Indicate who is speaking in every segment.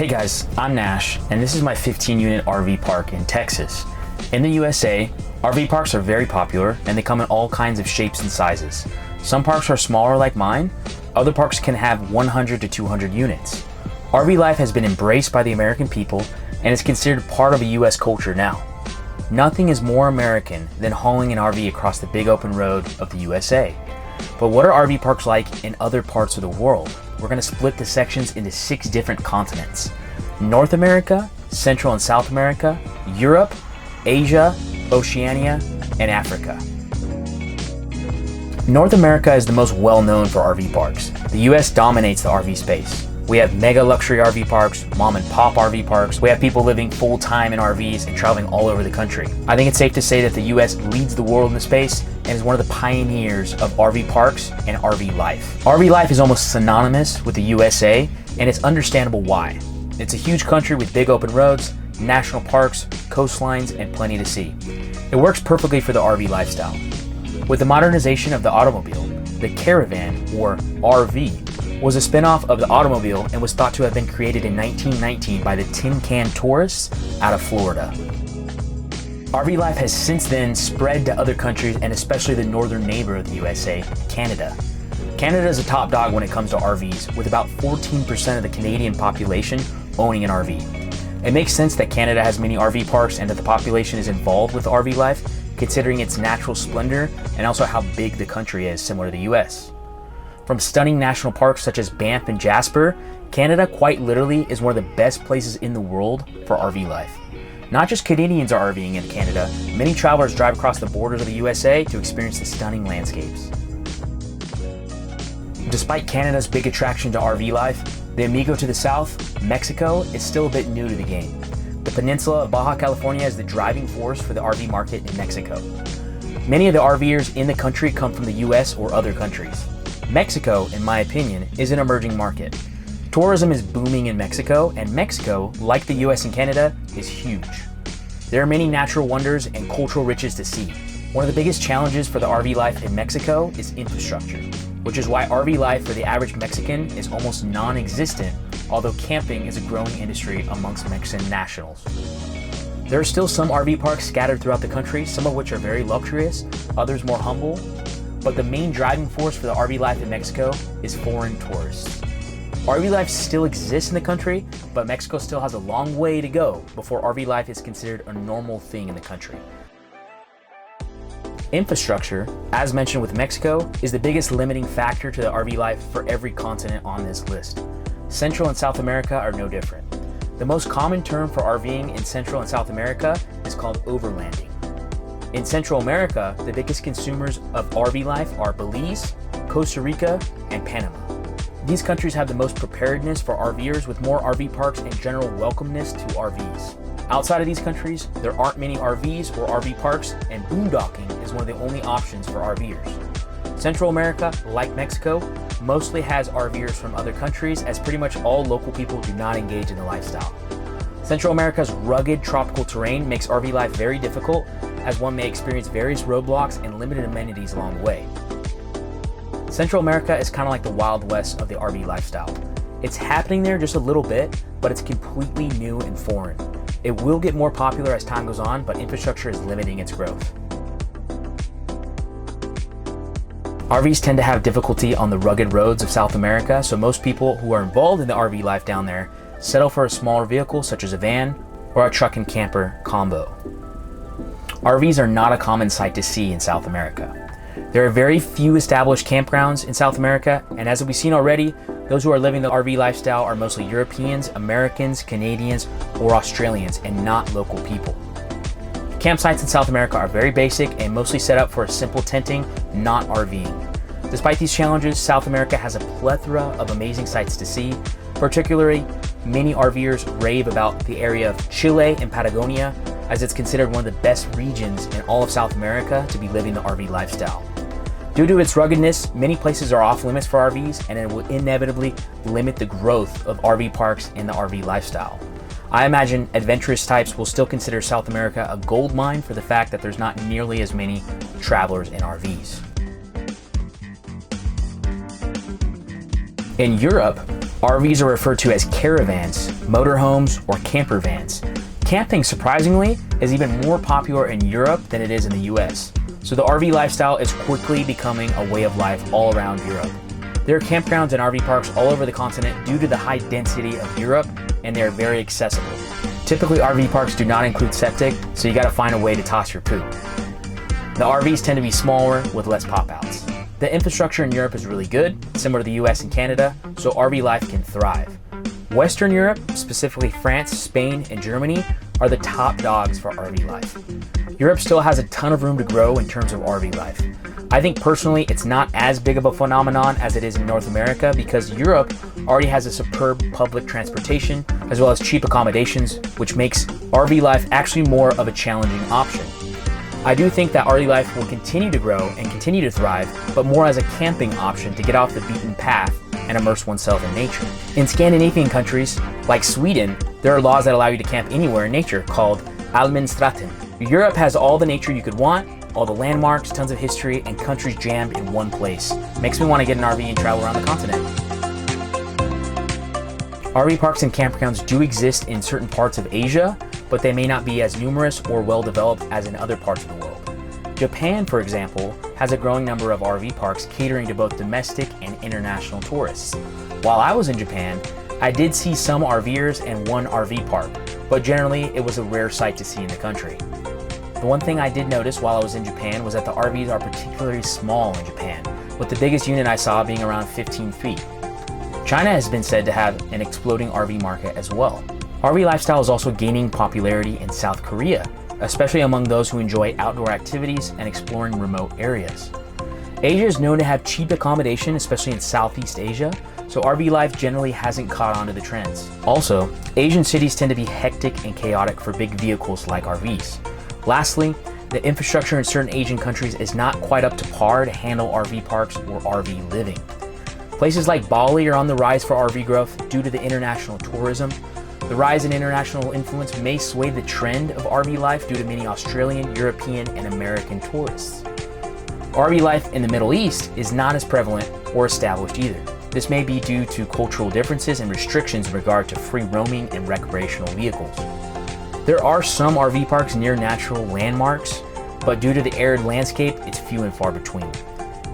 Speaker 1: Hey guys, I'm Nash, and this is my 15-unit RV park in Texas. In the USA, RV parks are very popular, and they come in all kinds of shapes and sizes. Some parks are smaller like mine, other parks can have 100 to 200 units. RV life has been embraced by the American people, and is considered part of a US culture now. Nothing is more American than hauling an RV across the big open road of the USA. But what are RV parks like in other parts of the world? We're going to split the sections into 6 different continents: North America, Central and South America, Europe, Asia, Oceania, and Africa. North America is the most well-known for RV parks. The US dominates the RV space. We have mega luxury RV parks, mom and pop RV parks. We have people living full-time in RVs and traveling all over the country. I think it's safe to say that the US leads the world in the space and is one of the pioneers of RV parks and RV life. RV life is almost synonymous with the USA, and it's understandable why. It's a huge country with big open roads, national parks, coastlines, and plenty to see. It works perfectly for the RV lifestyle. With the modernization of the automobile, the caravan, or RV, was a spin-off of the automobile and was thought to have been created in 1919 by the tin can tourists out of Florida. RV life has since then spread to other countries, and especially the northern neighbor of the USA, Canada. Canada is a top dog when it comes to RVs, with about 14% of the Canadian population owning an RV. It makes sense that Canada has many RV parks and that the population is involved with RV life, considering its natural splendor and also how big the country is, similar to the US. From stunning national parks such as Banff and Jasper, Canada quite literally is one of the best places in the world for RV life. Not just Canadians are RVing in Canada, many travelers drive across the borders of the USA to experience the stunning landscapes. Despite Canada's big attraction to RV life, the Amigo to the south, Mexico, is still a bit new to the game. The peninsula of Baja California is the driving force for the RV market in Mexico. Many of the RVers in the country come from the US or other countries. Mexico, in my opinion, is an emerging market. Tourism is booming in Mexico, and Mexico, like the US and Canada, is huge. There are many natural wonders and cultural riches to see. One of the biggest challenges for the RV life in Mexico is infrastructure, which is why RV life for the average Mexican is almost non-existent, although camping is a growing industry amongst Mexican nationals. There are still some RV parks scattered throughout the country, some of which are very luxurious, others more humble, but the main driving force for the RV life in Mexico is foreign tourists. RV life still exists in the country, but Mexico still has a long way to go before RV life is considered a normal thing in the country. Infrastructure, as mentioned with Mexico, is the biggest limiting factor to the RV life for every continent on this list. Central and South America are no different. The most common term for RVing in Central and South America is called overlanding. In Central America, the biggest consumers of RV life are Belize, Costa Rica, and Panama. These countries have the most preparedness for RVers, with more RV parks and general welcomeness to RVs. Outside of these countries, there aren't many RVs or RV parks, and boondocking is one of the only options for RVers. Central America, like Mexico, mostly has RVers from other countries, as pretty much all local people do not engage in the lifestyle. Central America's rugged tropical terrain makes RV life very difficult, as one may experience various roadblocks and limited amenities along the way. Central America is kind of like the Wild West of the RV lifestyle. It's happening there just a little bit, but it's completely new and foreign. It will get more popular as time goes on, but infrastructure is limiting its growth. RVs tend to have difficulty on the rugged roads of South America, so most people who are involved in the RV life down there settle for a smaller vehicle such as a van or a truck and camper combo. RVs are not a common sight to see in South America. There are very few established campgrounds in South America, and as we've seen already, those who are living the RV lifestyle are mostly Europeans, Americans, Canadians, or Australians, and not local people. Campsites in South America are very basic and mostly set up for a simple tenting, not RVing. Despite these challenges, South America has a plethora of amazing sights to see. Particularly, many RVers rave about the area of Chile and Patagonia, as it's considered one of the best regions in all of South America to be living the RV lifestyle. Due to its ruggedness, many places are off limits for RVs, and it will inevitably limit the growth of RV parks in the RV lifestyle. I imagine adventurous types will still consider South America a gold mine for the fact that there's not nearly as many travelers in RVs. In Europe, RVs are referred to as caravans, motorhomes, or camper vans. Camping, surprisingly, is even more popular in Europe than it is in the US. So the RV lifestyle is quickly becoming a way of life all around Europe. There are campgrounds and RV parks all over the continent due to the high density of Europe, and they are very accessible. Typically, RV parks do not include septic, so you gotta find a way to toss your poop. The RVs tend to be smaller with less pop-outs. The infrastructure in Europe is really good, similar to the US and Canada, so RV life can thrive. Western Europe, specifically France, Spain, and Germany, are the top dogs for RV life. Europe still has a ton of room to grow in terms of RV life. I think personally it's not as big of a phenomenon as it is in North America because Europe already has a superb public transportation as well as cheap accommodations, which makes RV life actually more of a challenging option. I do think that RV life will continue to grow and continue to thrive, but more as a camping option to get off the beaten path and immerse oneself in nature. In Scandinavian countries, like Sweden, there are laws that allow you to camp anywhere in nature called Allemansrätten. Europe has all the nature you could want, all the landmarks, tons of history, and countries jammed in one place. Makes me want to get an RV and travel around the continent. RV parks and campgrounds do exist in certain parts of Asia, but they may not be as numerous or well developed as in other parts of the world. Japan, for example, has a growing number of RV parks catering to both domestic and international tourists. While I was in Japan, I did see some RVers and one RV park, but generally it was a rare sight to see in the country. The one thing I did notice while I was in Japan was that the RVs are particularly small in Japan, with the biggest unit I saw being around 15 feet. China has been said to have an exploding RV market as well. RV lifestyle is also gaining popularity in South Korea, especially among those who enjoy outdoor activities and exploring remote areas. Asia is known to have cheap accommodation, especially in Southeast Asia, so RV life generally hasn't caught on to the trends. Also, Asian cities tend to be hectic and chaotic for big vehicles like RVs. Lastly, the infrastructure in certain Asian countries is not quite up to par to handle RV parks or RV living. Places like Bali are on the rise for RV growth due to the international tourism. The rise in international influence may sway the trend of RV life due to many Australian, European, and American tourists. RV life in the Middle East is not as prevalent or established either. This may be due to cultural differences and restrictions in regard to free roaming and recreational vehicles. There are some RV parks near natural landmarks, but due to the arid landscape, it's few and far between.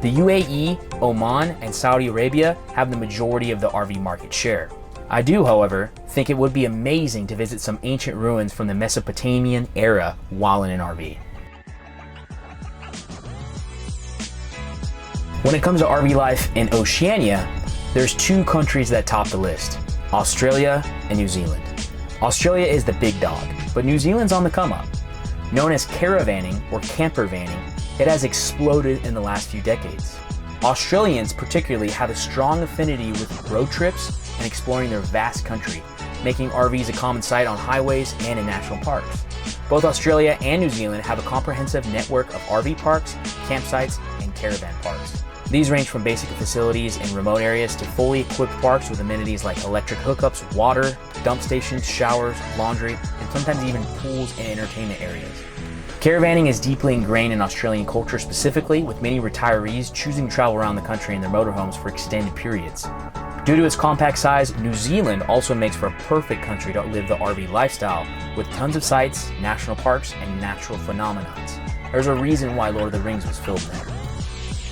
Speaker 1: The UAE, Oman, and Saudi Arabia have the majority of the RV market share. I do, however, think it would be amazing to visit some ancient ruins from the Mesopotamian era while in an RV. When it comes to RV life in Oceania, there's two countries that top the list, Australia and New Zealand. Australia is the big dog, but New Zealand's on the come up. Known as caravanning or camper vanning, it has exploded in the last few decades. Australians particularly have a strong affinity with road trips and exploring their vast country, making RVs a common sight on highways and in national parks. Both Australia and New Zealand have a comprehensive network of RV parks, campsites, and caravan parks. These range from basic facilities in remote areas to fully equipped parks with amenities like electric hookups, water, dump stations, showers, laundry, and sometimes even pools and entertainment areas. Caravanning is deeply ingrained in Australian culture specifically, with many retirees choosing to travel around the country in their motorhomes for extended periods. Due to its compact size, New Zealand also makes for a perfect country to live the RV lifestyle, with tons of sites, national parks, and natural phenomena. There's a reason why Lord of the Rings was filmed there.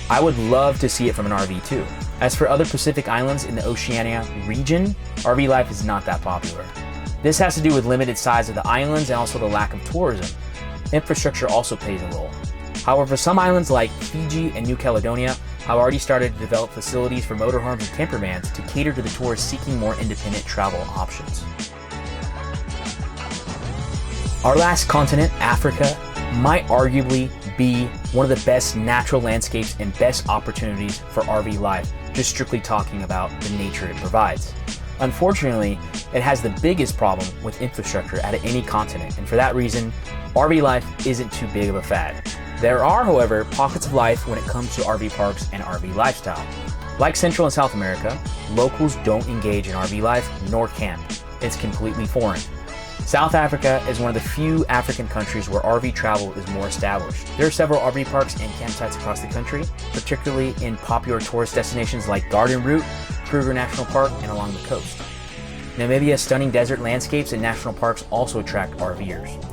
Speaker 1: I would love to see it from an RV too. As for other Pacific islands in the Oceania region, RV life is not that popular. This has to do with limited size of the islands and also the lack of tourism. Infrastructure also plays a role. However, some islands like Fiji and New Caledonia have already started to develop facilities for motorhomes and camper vans to cater to the tourists seeking more independent travel options. Our last continent, Africa, might arguably be one of the best natural landscapes and best opportunities for RV life, just strictly talking about the nature it provides. Unfortunately, it has the biggest problem with infrastructure out of any continent, and for that reason, RV life isn't too big of a fad. There are, however, pockets of life when it comes to RV parks and RV lifestyle. Like Central and South America, locals don't engage in RV life nor camp. It's completely foreign. South Africa is one of the few African countries where RV travel is more established. There are several RV parks and campsites across the country, particularly in popular tourist destinations like Garden Route, Kruger National Park, and along the coast. Namibia's stunning desert landscapes and national parks also attract RVers.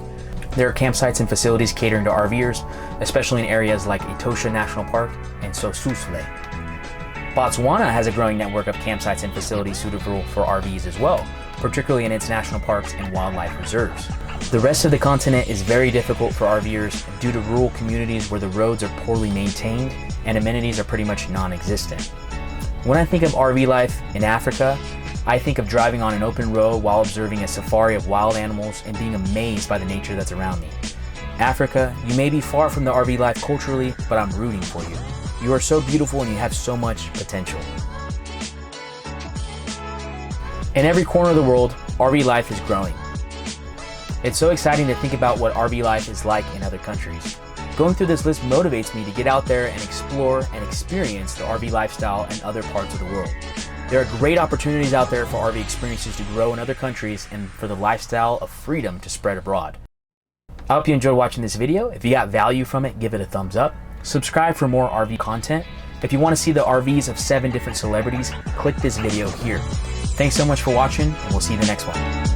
Speaker 1: There are campsites and facilities catering to RVers, especially in areas like Etosha National Park and Sossusvlei. Botswana has a growing network of campsites and facilities suitable for RVs as well, particularly in its national parks and wildlife reserves. The rest of the continent is very difficult for RVers due to rural communities where the roads are poorly maintained and amenities are pretty much non-existent. When I think of RV life in Africa, I think of driving on an open road while observing a safari of wild animals and being amazed by the nature that's around me. Africa, you may be far from the RV life culturally, but I'm rooting for you. You are so beautiful and you have so much potential. In every corner of the world, RV life is growing. It's so exciting to think about what RV life is like in other countries. Going through this list motivates me to get out there and explore and experience the RV lifestyle in other parts of the world. There are great opportunities out there for RV experiences to grow in other countries and for the lifestyle of freedom to spread abroad. I hope you enjoyed watching this video. If you got value from it, give it a thumbs up. Subscribe for more RV content. If you want to see the RVs of 7 different celebrities, click this video here. Thanks so much for watching, and we'll see you in the next one.